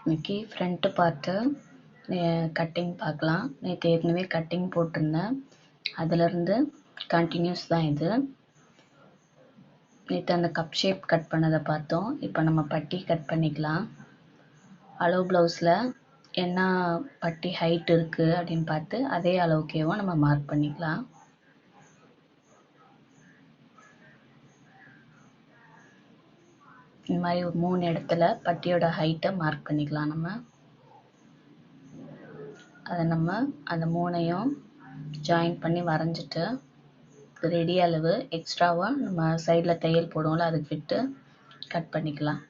இன்னைக்கு front part cutting பார்க்கலாம். நேற்று ஏற்கனவே கட்டிங் போட்டிருந்தேன், அதிலிருந்து கண்டினியூஸ் தான் இது. நேற்று அந்த கப் ஷேப் கட் பண்ணதை பார்த்தோம். இப்போ நம்ம பட்டி கட் பண்ணிக்கலாம். அளவு ப்ளவுஸில் என்ன பட்டி ஹைட் இருக்குது அப்படின்னு பார்த்து அதே அளவுக்கேவும் நம்ம மார்க் பண்ணிக்கலாம். இந்த மாதிரி ஒரு 3 இடத்துல பட்டியோட ஹைட்டை மார்க் பண்ணிக்கலாம். அதை நம்ம அந்த 3ஐயும் ஜாயின் பண்ணி வரைஞ்சிட்டு ரெடி அளவு எக்ஸ்ட்ராவாக நம்ம சைடில் தையல் போடுவோம்ல, அதுக்கு விட்டு கட் பண்ணிக்கலாம்.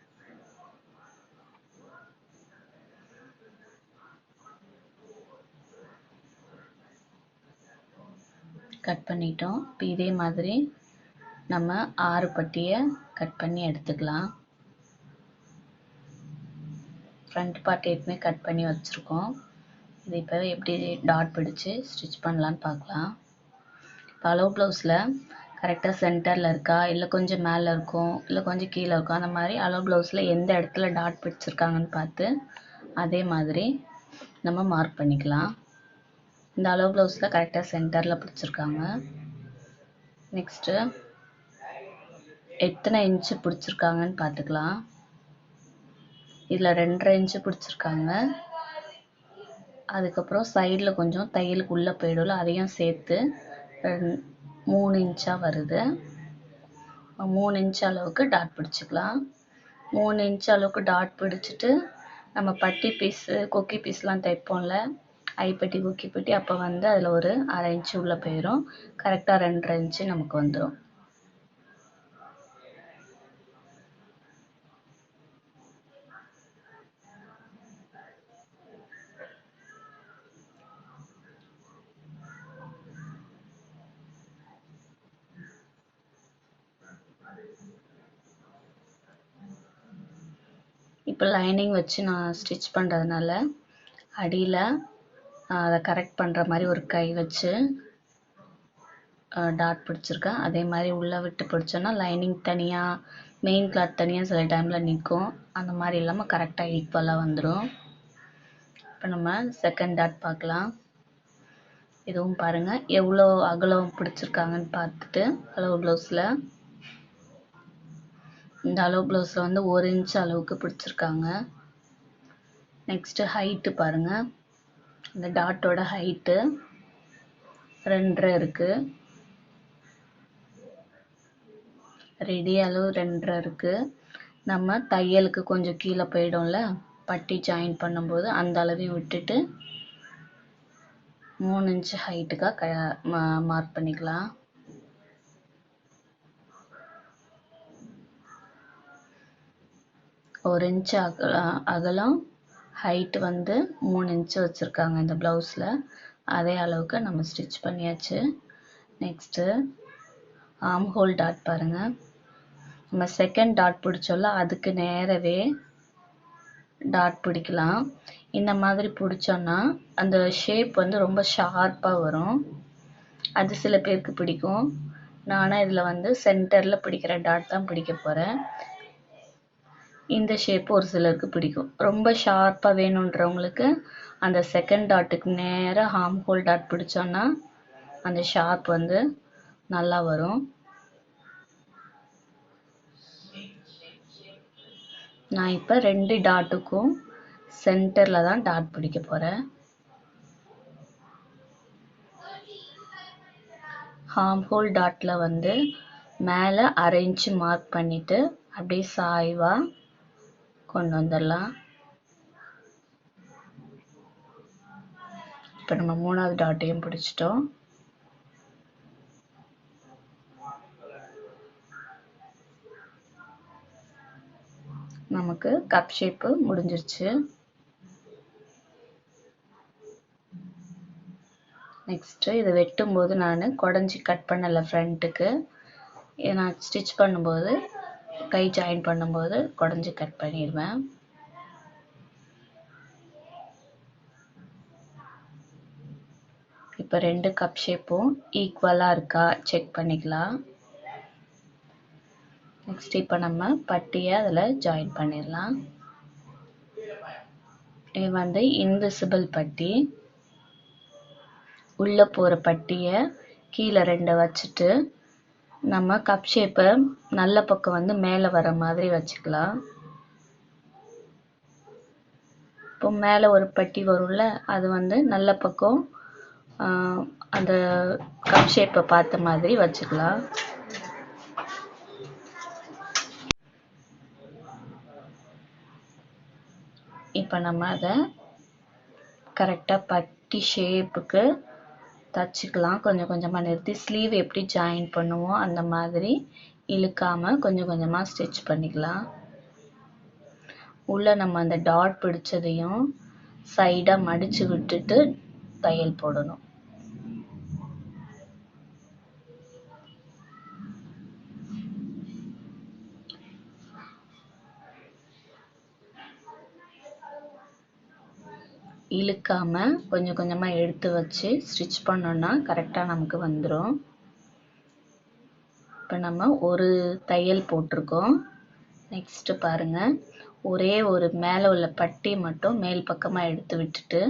கட் பண்ணிட்டோம். இப்போ இதே மாதிரி நம்ம 6 பட்டியை கட் பண்ணி எடுத்துக்கலாம். ஃப்ரண்ட் பார்ட் ஏற்கனவே கட் பண்ணி வச்சுருக்கோம். இது இப்போ எப்படி டாட் பிடிச்சி ஸ்டிச் பண்ணலான்னு பார்க்கலாம். இப்போ அளவு ப்ளவுஸில் கரெக்டாக சென்டரில் இருக்கா, இல்லை கொஞ்சம் மேலே இருக்கும், இல்லை கொஞ்சம் கீழே இருக்கும், அந்த மாதிரி அளவு ப்ளவுஸில் எந்த இடத்துல டாட் பிடிச்சிருக்காங்கன்னு பார்த்து அதே மாதிரி நம்ம மார்க் பண்ணிக்கலாம். இந்த அளவு ப்ளவுஸில் கரெக்டாக சென்டரில் பிடிச்சிருக்காங்க. நெக்ஸ்ட்டு எத்தனை இன்ச்சு பிடிச்சிருக்காங்கன்னு பார்த்துக்கலாம். இதில் 2.5 இன்ச்சு பிடிச்சிருக்காங்க. அதுக்கப்புறம் சைடில் கொஞ்சம் தையலுக்கு உள்ளே போயிடும்ல, அதையும் சேர்த்து 3 இன்ச்சாக வருது. 3 இன்ச் அளவுக்கு டாட் பிடிச்சிக்கலாம். 3 இன்ச் அளவுக்கு டாட் பிடிச்சிட்டு நம்ம பட்டி பீஸு கொக்கி பீஸ்லாம் தைப்போம்ல, ஐப்பட்டி கொக்கி பட்டி, அப்போ வந்து அதில் ஒரு 1/2 இன்ச்சு உள்ளே போயிடும். கரெக்டாக 2.5 இன்ச்சு நமக்கு வந்துடும். இப்போ லைனிங் வச்சு நான் ஸ்டிச் பண்ணுறதுனால அடியில் அதை கரெக்ட் பண்ணுற மாதிரி ஒரு கை வச்சு டாட் பிடிச்சிருக்கேன். அதே மாதிரி உள்ளே விட்டு பிடிச்சோன்னா லைனிங் தனியாக, மெயின் கிளாத் தனியாக சில டைமில் நிற்கும். அந்த மாதிரி இல்லாமல் கரெக்டாக ஈக்குவலாக வந்துடும். இப்போ நம்ம செகண்ட் டாட் பார்க்கலாம். இதுவும் பாருங்கள் எவ்வளோ அகலம் பிடிச்சிருக்காங்கன்னு பார்த்துட்டு அளவு ப்ளவுஸில் இந்த அளவு ப்ளவுஸில் வந்து 1 இன்ச் அளவுக்கு பிடிச்சிருக்காங்க. நெக்ஸ்ட்டு ஹைட்டு பாருங்கள். இந்த டாட்டோட ஹைட்டு 2.5 இருக்குது. ரெடி அளவு 2.5 இருக்குது. நம்ம தையலுக்கு கொஞ்சம் கீழே போயிடும்ல, பட்டி ஜாயின் பண்ணும்போது அந்த அளவையும் விட்டுட்டு 3 இன்ச் ஹைட்டுக்காக மார்க் பண்ணிக்கலாம். ஒரு இன்ச் அகலம், ஹைட் வந்து 3 இன்ச்சு வச்சுருக்காங்க இந்த ப்ளவுஸில். அதே அளவுக்கு நம்ம ஸ்டிச் பண்ணியாச்சு. நெக்ஸ்ட்டு ஆர்ம் ஹோல் டாட் பாருங்கள். நம்ம செகண்ட் டாட் பிடிச்சோம்ல, அதுக்கு நேரவே டாட் பிடிக்கலாம். இந்த மாதிரி பிடிச்சோன்னா அந்த ஷேப் வந்து ரொம்ப ஷார்ப்பாக வரும். அது சில பேருக்கு பிடிக்கும். நானும் இதில் வந்து சென்டரில் பிடிக்கிற டாட் தான் பிடிக்க போகிறேன். இந்த ஷேப் ஒரு சிலருக்கு பிடிக்கும். ரொம்ப ஷார்ப்பாக வேணுன்றவங்களுக்கு அந்த செகண்ட் டாட்டுக்கு நேராக ஆர்ம் ஹோல் டாட் பிடிச்சோன்னா அந்த ஷார்ப் வந்து நல்லா வரும். நான் இப்போ 2 டாட்டுக்கும் சென்டரில் தான் டாட் பிடிக்க போகிறேன். ஆர்ம் ஹோல் டாட்டில் வந்து மேலே 1/2 இன்ச்சு மார்க் பண்ணிவிட்டு அப்படியே சாய்வாக கொண்டு வந்துடலாம். இப்போ நம்ம 3வது டாட்டையும் பிடிச்சிட்டோம். நமக்கு கப் ஷேப்பு முடிஞ்சிருச்சு. நெக்ஸ்ட்டு இதை வெட்டும்போது நான் குடஞ்சி கட் பண்ணலை ஃப்ரண்ட்டுக்கு. நான் ஸ்டிச் பண்ணும்போது கை ஜாயின் பண்ணும்போது குடஞ்சி கட் பண்ணிடுவேன். இப்போ 2 கப் ஷேப்பும் ஈக்குவலாக இருக்கா செக் பண்ணிக்கலாம். நெக்ஸ்ட் இப்போ நம்ம பட்டியை அதில் ஜாயின் பண்ணிடலாம். இது வந்து இன்விசிபிள் பட்டி. உள்ள போற பட்டிய கீழே 2 வச்சுட்டு நம்ம கப் ஷேப்பை நல்ல பக்கம் வந்து மேலே வர மாதிரி வச்சுக்கலாம். இப்போ மேலே ஒரு பட்டி வரும்ல, அது வந்து நல்ல பக்கம் அந்த கப் ஷேப்பை பார்த்த மாதிரி வச்சுக்கலாம். இப்போ நம்ம அதை கரெக்டாக பட்டி ஷேப்புக்கு தச்சுக்கலாம். கொஞ்சம் கொஞ்சமாக நிறுத்தி ஸ்லீவ் எப்படி ஜாயின் பண்ணுவோம் அந்த மாதிரி இழுக்காமல் கொஞ்சம் கொஞ்சமாக ஸ்டிச் பண்ணிக்கலாம். உள்ள நம்ம அந்த டாட் பிடிச்சதையும் சைடாக மடித்து விட்டுட்டு தையல் போடணும். இழுக்காம கொஞ்சம் கொஞ்சமாக எடுத்து வச்சு ஸ்டிச் பண்ணோன்னா கரெக்டாக நமக்கு வந்துடும். இப்போ நம்ம ஒரு தையல் போட்டிருக்கோம். நெக்ஸ்ட்டு பாருங்கள், ஒரே ஒரு மேலே உள்ள பட்டி மட்டும் மேல் பக்கமாக எடுத்து விட்டுட்டு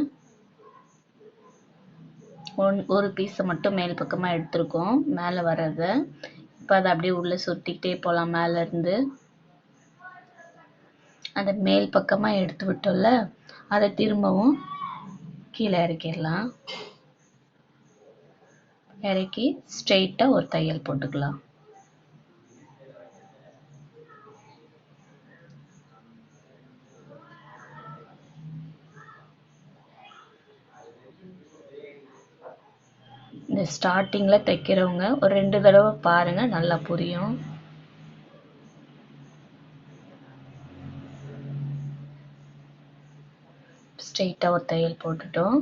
ஒரு பீஸை மட்டும் மேல் பக்கமாக எடுத்துருக்கோம் மேலே வர்றதை. இப்போ அதை அப்படியே உள்ளே சுற்றிக்கிட்டே போகலாம். மேலேருந்து அந்த மேல் பக்கமாக எடுத்து விட்டோம்ல, அதை திரும்பவும் கீழே இறக்கிடலாம். இறக்கி ஸ்ட்ரெயிட்டாக ஒரு தையல் போட்டுக்கலாம். இந்த ஸ்டார்டிங்கில் தைக்கிறவங்க ஒரு 2 தடவை பாருங்கள், நல்லா புரியும். ஸ்ட்ரெயிட்டாக ஒரு தையல் போட்டுட்டோம்.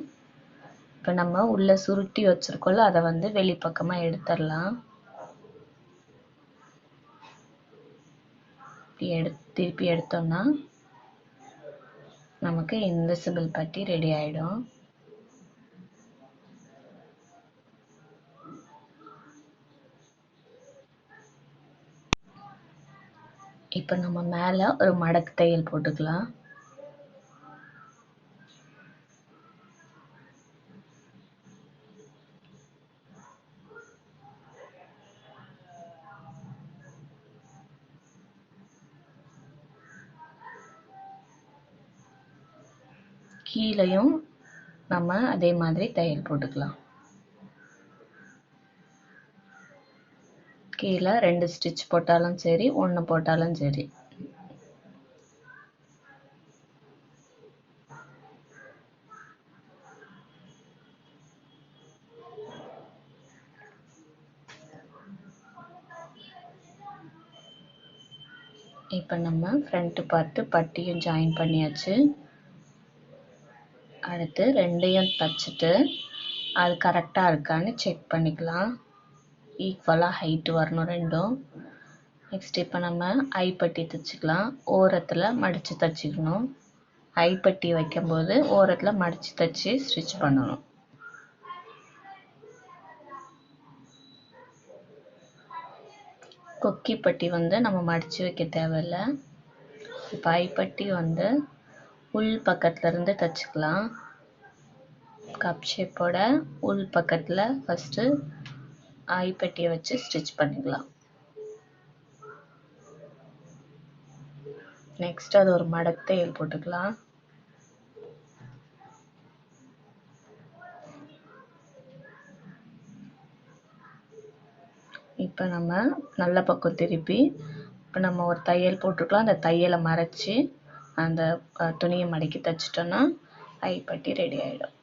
இப்போ நம்ம உள்ளே சுருட்டி வச்சுருக்கோம்ல, அதை வந்து வெளிப்பக்கமாக எடுத்துடலாம். திருப்பி எடுத்தோம்னா நமக்கு இன்விசிபிள் பட்டி ரெடி ஆகிடும். இப்போ நம்ம மேலே ஒரு மடக்கு தையல் போட்டுக்கலாம். கீழையும் நம்ம அதே மாதிரி தையல் போட்டுக்கலாம். கீழே 2 ஸ்டிச் போட்டாலும் சரி, 1 போட்டாலும் சரி. இப்போ நம்ம ஃப்ரண்ட் பார்ட்டு பட்டியும் ஜாயின் பண்ணியாச்சு. அடுத்து 2யும் தச்சுட்டு அது கரெக்டாக இருக்கான்னு செக் பண்ணிக்கலாம். ஈக்குவலாக ஹைட்டு வரணும் 2ம். நெக்ஸ்ட் இப்போ நம்ம ஐப்பட்டி தைச்சிக்கலாம். ஓரத்தில் மடித்து தைச்சிக்கணும். ஐப்பட்டி வைக்கும்போது ஓரத்தில் மடித்து தைச்சி ஸ்டிச் பண்ணணும். கொக்கி பட்டி வந்து நம்ம மடித்து வைக்க தேவையில்லை. இப்போ ஐப்பட்டி வந்து உள் பக்கத்துலேருந்து தைச்சிக்கலாம். கப் ஷேப்போட உள் பக்கத்தில் ஃபஸ்ட்டு ஐப்பட்டியை வச்சு ஸ்டிச் பண்ணிக்கலாம். நெக்ஸ்ட் அது ஒரு மடக்கு தையல் போட்டுக்கலாம். இப்போ நம்ம நல்ல பக்கம் திருப்பி இப்போ நம்ம ஒரு தையல் போட்டுக்கலாம். அந்த தையலை மறைச்சி அந்த துணியை மடக்கி தைச்சிட்டோன்னா ஐப்பட்டி ரெடி ஆகிடும்.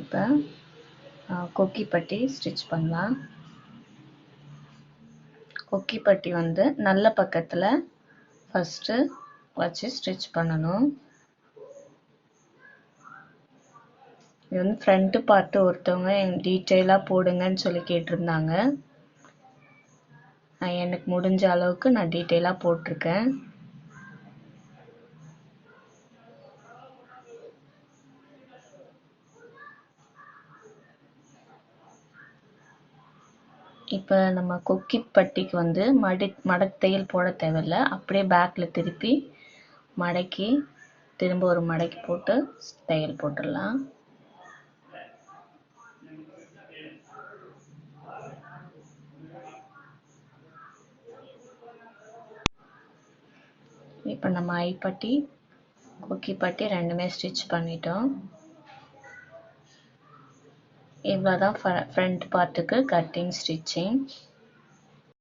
இப்போ கொக்கி பட்டி ஸ்டிச் பண்ணலாம். கொக்கி பட்டி வந்து நல்ல பக்கத்தில் ஃபஸ்ட்டு வச்சு ஸ்டிச் பண்ணணும். இது வந்து ஃப்ரண்ட்டு பார்ட்டு ஒருத்தவங்க டீட்டெயிலாக போடுங்கன்னு சொல்லி கேட்டிருந்தாங்க. எனக்கு முடிஞ்ச அளவுக்கு நான் டீட்டெயிலாக போட்டிருக்கேன். இப்போ நம்ம கொக்கி பட்டிக்கு வந்து மடத்தையல் போட தேவையில்ல, அப்படியே பேக்கில் திருப்பி மடக்கி திரும்ப ஒரு மடக்கி போட்டு தையல் போட்டுடலாம். இப்போ நம்ம ஐப்பட்டி கொக்கி பட்டி ரெண்டுமே ஸ்டிச் பண்ணிட்டோம். இவ்வளோதான் ஃப்ரண்ட் பார்ட்டுக்கு கட்டிங் ஸ்டிச்சிங்.